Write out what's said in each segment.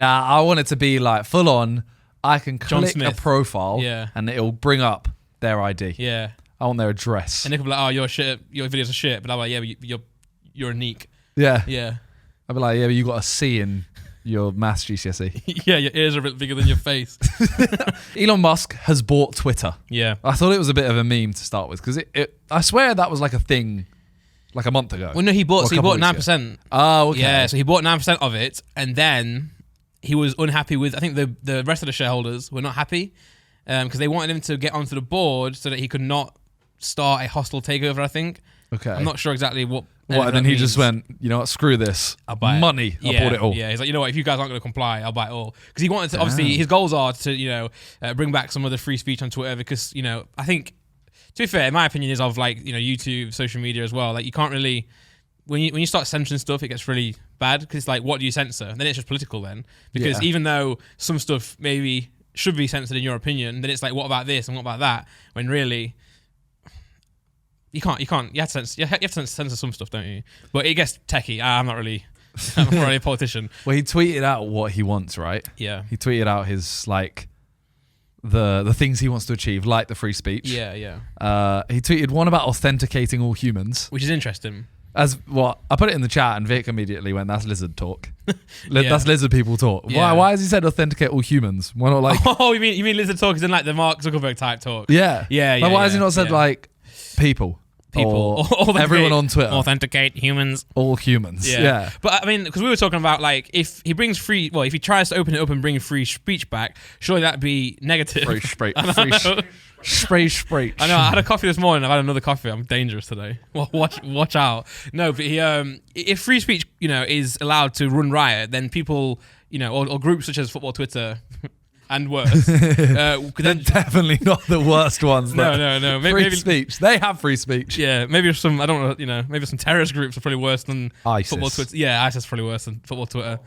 I want it to be like full on. I can click a profile and it'll bring up their ID. Yeah. I want their address. And they could be like, oh, your videos are shit. But I'm like, yeah, but you're unique. Yeah. Yeah. I'd be like, yeah, but you got a C in your maths GCSE. Yeah, your ears are a bit bigger than your face. Elon Musk has bought Twitter. Yeah. I thought it was a bit of a meme to start with because I swear that was like a thing like a month ago. Well, no, he bought 9%. Oh, okay. Yeah, so he bought 9% of it, and then he was unhappy with, I think the rest of the shareholders were not happy because they wanted him to get onto the board so that he could not start a hostile takeover, I think. Okay. I'm not sure exactly what. And then he just went, you know what, screw this. I'll buy it. Money. I'll bought it all. Yeah, he's like, you know what, if you guys aren't going to comply, I'll buy it all. Because he wanted to, obviously, his goals are to, bring back some of the free speech on Twitter because, I think, to be fair, in my opinion, is of like, YouTube, social media as well. Like, you can't really, when you start censoring stuff, it gets really bad because it's like, what do you censor? And then it's just political then. Because even though some stuff maybe should be censored in your opinion, then it's like, what about this and what about that? When really, you have to censor some stuff, don't you? But it gets techie. I'm not really a politician. Well, he tweeted out what he wants, right? Yeah. He tweeted out his like the things he wants to achieve, like the free speech. Yeah. He tweeted one about authenticating all humans, which is interesting. As what I put it in the chat, and Vic immediately went, "That's lizard talk. That's lizard people talk." Yeah. Why has he said authenticate all humans? Why not like? Oh, you mean lizard talk is in like the Mark Zuckerberg type talk? Yeah. Like, why has he not said like people? Or everyone on Twitter. Authenticate humans. All humans. Yeah. But I mean, because we were talking about like if he brings if he tries to open it up and bring free speech back, surely that'd be negative. Free speech. I know. I had a coffee this morning. I've had another coffee. I'm dangerous today. Well, watch out. No, but he if free speech is allowed to run riot, then people or groups such as Football Twitter. And worse. They're definitely not the worst ones. No. Free speech. They have free speech. Yeah, maybe some, I don't know, maybe some terrorist groups are probably worse than ISIS. Football Twitter. Yeah, ISIS is probably worse than Football Twitter.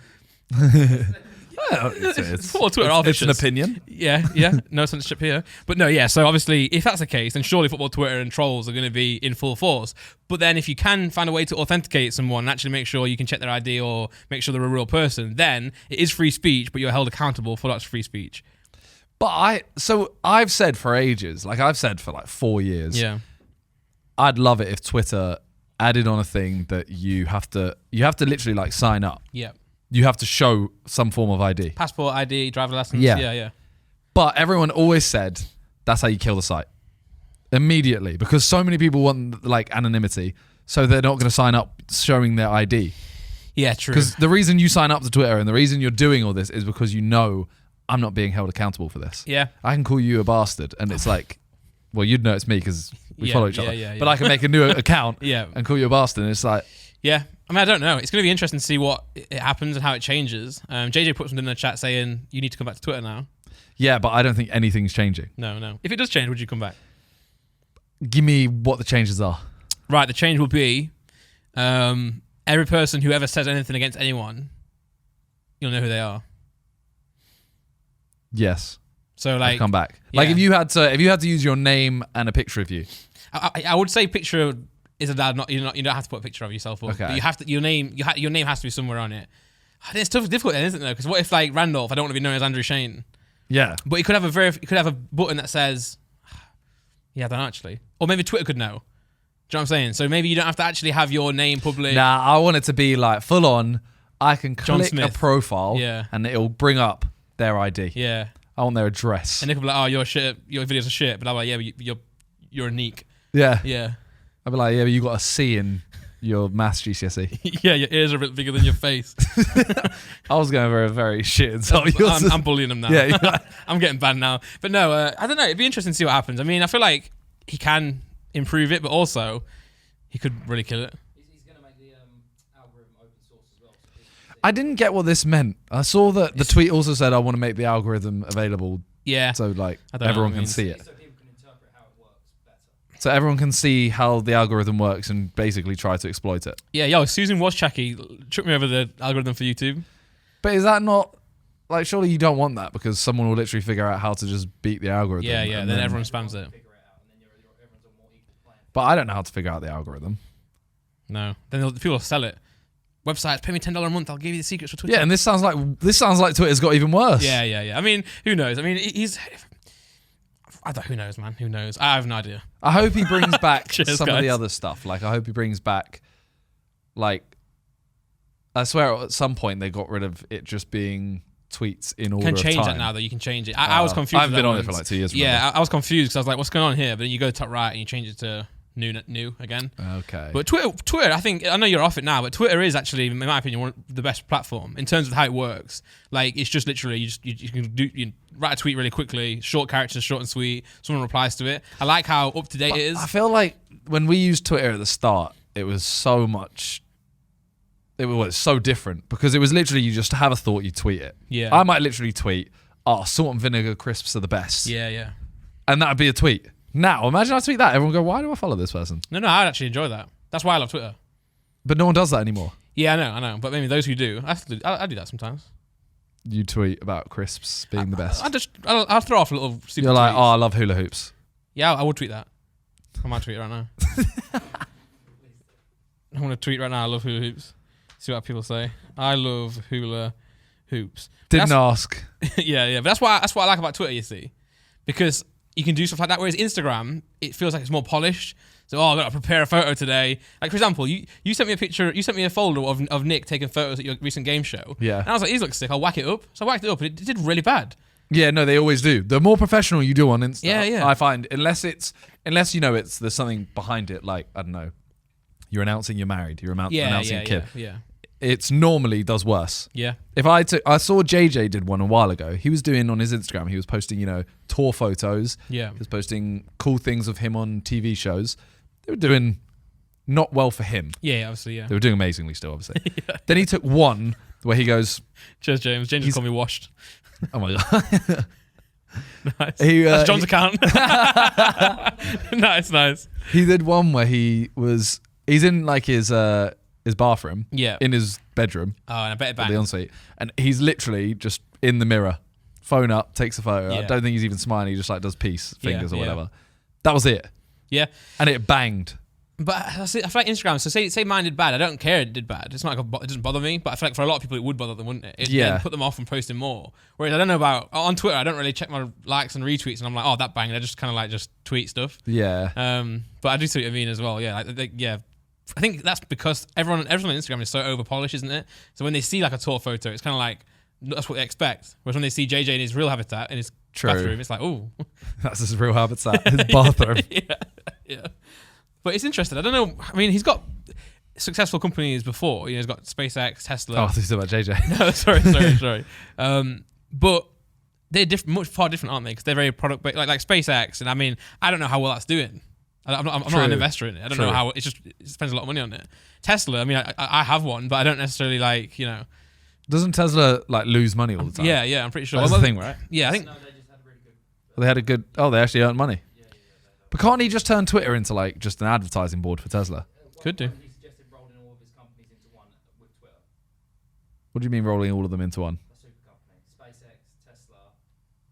It's Football Twitter are it's an opinion. Yeah. No censorship here. But no, yeah, so obviously, if that's the case, then surely Football Twitter and trolls are going to be in full force. But then if you can find a way to authenticate someone and actually make sure you can check their ID or make sure they're a real person, then it is free speech, but you're held accountable for that free speech. But I've said for ages, like I've said for like 4 years, I'd love it if Twitter added on a thing that you have to literally like sign up. Yeah. You have to show some form of ID. Passport, ID, driver license. Yeah. But everyone always said that's how you kill the site. Immediately. Because so many people want like anonymity, so they're not going to sign up showing their ID. Yeah, true. Because the reason you sign up to Twitter and the reason you're doing all this is because you know I'm not being held accountable for this. Yeah. I can call you a bastard and it's like, well, you'd know it's me because we follow each other. Yeah. But I can make a new account and call you a bastard and it's like... Yeah. I mean, I don't know. It's going to be interesting to see what it happens and how it changes. JJ put something in the chat saying, you need to come back to Twitter now. Yeah, but I don't think anything's changing. No. If it does change, would you come back? Give me what the changes are. Right, the change will be every person who ever says anything against anyone, you'll know who they are. Yes. So like... I'll come back. Like if you had to use your name and a picture of you. I would say picture... is allowed. You don't have to put a picture of yourself up. Okay. But you have to. Your name has to be somewhere on it. It's difficult then, isn't it? Because what if like Randolph? I don't want to be known as Andrew Shane. Yeah. But you could have a button that says, yeah, I don't know actually, or maybe Twitter could know. Do you know what I'm saying? So maybe you don't have to actually have your name public. Nah, I want it to be like full on. I can click a profile, and it'll bring up their ID. Yeah. I want their address. And they could be like, oh, your videos are shit, but I'm like, yeah, but you're unique. Yeah. Yeah. I'd be like, yeah, but you got a C in your maths GCSE. Yeah, your ears are a bit bigger than your face. I was going for a very shit insult. I'm bullying him now. Yeah. I'm getting bad now. But no, I don't know. It'd be interesting to see what happens. I mean, I feel like he can improve it, but also he could really kill it. He's going to make the algorithm open source as well. So I didn't get what this meant. I saw that the tweet also said I want to make the algorithm available. Yeah. So like everyone can see it. so people can interpret how it works better. So everyone can see how the algorithm works and basically try to exploit it. Yeah, Susan Wozniacki took me over the algorithm for YouTube. But is that not... Like, surely you don't want that because someone will literally figure out how to just beat the algorithm. Yeah, then everyone spams it. But I don't know how to figure out the algorithm. No. Then people will sell it. websites, pay me $10 a month, I'll give you the secrets for Twitter. Yeah, and this sounds like Twitter's got even worse. Yeah. I mean, who knows? I mean, who knows, man? Who knows? I have no idea. I hope he brings back Cheers, some of guys. the other stuff. Like, I hope he brings back, like, I swear at some point they got rid of it just being tweets in order You can of change time. that now, though. You can change it. I was confused. I haven't with been that on it for once. like 2 years. Yeah, I was confused because I was like, what's going on here? But then you go to top right and you change it to new again. Okay. But Twitter, I know you're off it now, but Twitter is actually, in my opinion, one of the best platform in terms of how it works. Like, it's just literally you write a tweet really quickly, short characters, short and sweet. Someone replies to it. I like how up to date it is. I feel like when we used Twitter at the start, it was so much. It was so different because it was literally you just have a thought, you tweet it. Yeah. I might literally tweet, "Oh, salt and vinegar crisps are the best." Yeah. And that would be a tweet. Now, imagine I tweet that. Everyone go, "Why do I follow this person?" No, I'd actually enjoy that. That's why I love Twitter. But no one does that anymore. Yeah, I know. But maybe those who do, I do that sometimes. You tweet about crisps being the best. I'll throw off a little super You're like, tweets. "Oh, I love hula hoops." Yeah, I would tweet that. I might tweet it right now. I'm going to tweet right now, I love hula hoops. See what people say. I love hula hoops. Didn't ask. Yeah. But that's what I like about Twitter, you see. Because you can do stuff like that. Whereas Instagram, it feels like it's more polished. So, I've got to prepare a photo today. Like, for example, you sent me a picture, you sent me a folder of Nick taking photos at your recent game show. Yeah. And I was like, these look sick, I'll whack it up. So I whacked it up and it did really bad. Yeah, no, they always do. The more professional you do on Insta, Yeah. I find, unless you know there's something behind it, like, I don't know, you're announcing you're married, you're announcing a kid. Yeah. It's normally does worse. Yeah. If I saw JJ did one a while ago. He was doing on his Instagram, he was posting, tour photos. Yeah. He was posting cool things of him on TV shows. They were doing not well for him. Yeah, obviously, yeah. They were doing amazingly still, obviously. Then he took one where he goes, Cheers, James. James just called me washed. "Oh my God." Nice. That's John's account. Nice. He did one where he's in like his bathroom, Yeah. in his bedroom, Oh, and I bet it the banged. ensuite, and he's literally just in the mirror, phone up, takes a photo. I Yeah. don't think he's even smiling. He just like does peace fingers or yeah. whatever. That was it, Yeah. and it banged. But I feel like Instagram, so say mine did bad. I don't care it did bad. It's not like it doesn't bother me, but I feel like for a lot of people it would bother them, wouldn't it? It'd then put them off from posting more. Whereas I don't know about, on Twitter, I don't really check my likes and retweets and I'm like, oh, that banged. I just kind of like just tweet stuff. Yeah. But I do see what you mean as well. Yeah. Yeah. I think that's because everyone on Instagram is so over polished, isn't it? So when they see like a tour photo, it's kind of like, that's what they expect. Whereas when they see JJ in his real habitat, in his bathroom, it's like, oh. That's his real habitat, his bathroom. Yeah. But it's interesting. I don't know. I mean, he's got successful companies before. He's got SpaceX, Tesla. Oh, I thought you said about JJ. No, sorry. But they're far different, aren't they? Because they're very product based, like SpaceX. And I mean, I don't know how well that's doing. I'm not an investor in it. I don't know how. It spends a lot of money on it. Tesla. I mean, I have one, but I don't necessarily Doesn't Tesla like lose money all the time? Yeah. I'm pretty sure. That's the thing, right? Yeah, I think. No, they just had a really good. They had a good. Oh, they actually earned money. But can't he just turn Twitter into like just an advertising board for Tesla? Could do. He suggested rolling all of his companies into one with Twitter. What do you mean rolling all of them into one? A super company. SpaceX, Tesla,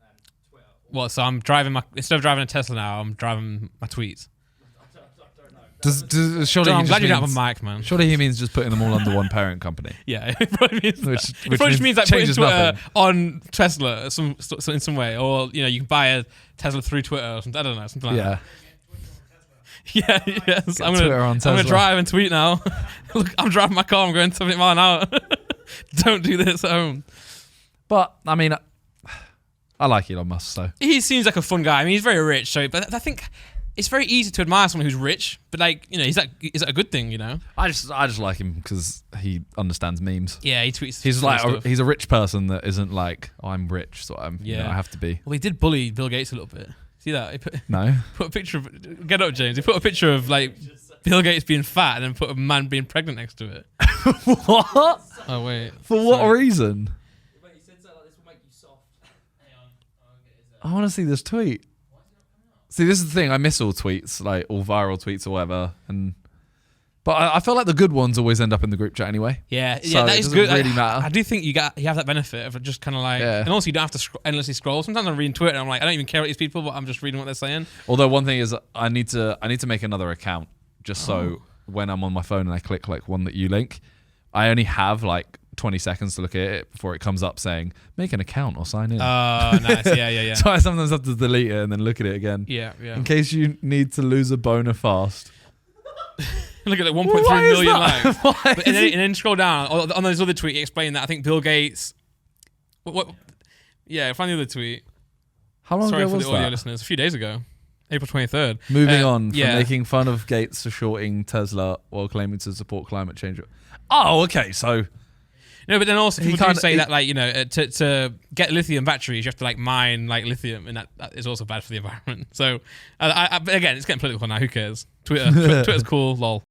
and Twitter. Well, so I'm driving instead of driving a Tesla now, I'm driving my tweets. I don't know. Does surely John, he I'm just glad you don't means- have a mic, man. Surely he means just putting them all under one parent company. Yeah, it probably means Which it probably just means like putting changes Twitter nothing. on Tesla in some way, or you can buy a Tesla through Twitter or something. I don't know, something like Yeah. that. Yeah, yes. I'm Twitter on gonna Tesla. drive and tweet now. Look, I'm driving my car. I'm going 70 miles an hour. Don't do this at home. But I mean, I like Elon Musk, so He seems like a fun guy. I mean, he's very rich, but I think it's very easy to admire someone who's rich. But is that a good thing? I just like him because he understands memes. Yeah, he tweets. He's funny like stuff. he's a rich person that isn't like I'm rich, so I have to be. Well, he did bully Bill Gates a little bit. See that? He put No. a picture of... Get up, James. He put a picture of, Bill Gates being fat and then put a man being pregnant next to it. What? Oh, wait. For what reason? Wait, he said something like this will make you soft. Hang on. I'll get his, I want to see this tweet. See, this is the thing. I miss all tweets, like all viral tweets or whatever, but I feel like the good ones always end up in the group chat anyway. Yeah, So that it is doesn't good. really matter. I do think you have that benefit of just kind of Yeah. and also you don't have to endlessly scroll. Sometimes I'm reading Twitter and I'm like, I don't even care about these people, but I'm just reading what they're saying. Although one thing is, I need to make another account just so when I'm on my phone and I click like one that you link, I only have like 20 seconds to look at it before it comes up saying make an account or sign in. Oh, nice. Yeah. So I sometimes have to delete it and then look at it again. Yeah. In case you need to lose a boner fast. Look at that 1.3 million likes. But and then scroll down on those other tweet, explain that I think Bill Gates. What? Yeah, find the other tweet. How long Sorry ago for was the audio that? listeners. A few days ago, April 23rd. Moving on from yeah. making fun of Gates for shorting Tesla while claiming to support climate change. Oh, okay. So no, but then also people do say he- that, like, you know, to get lithium batteries, you have to like mine like lithium, and that is also bad for the environment. So, but again, it's getting political now. Who cares? Twitter's cool. Lol.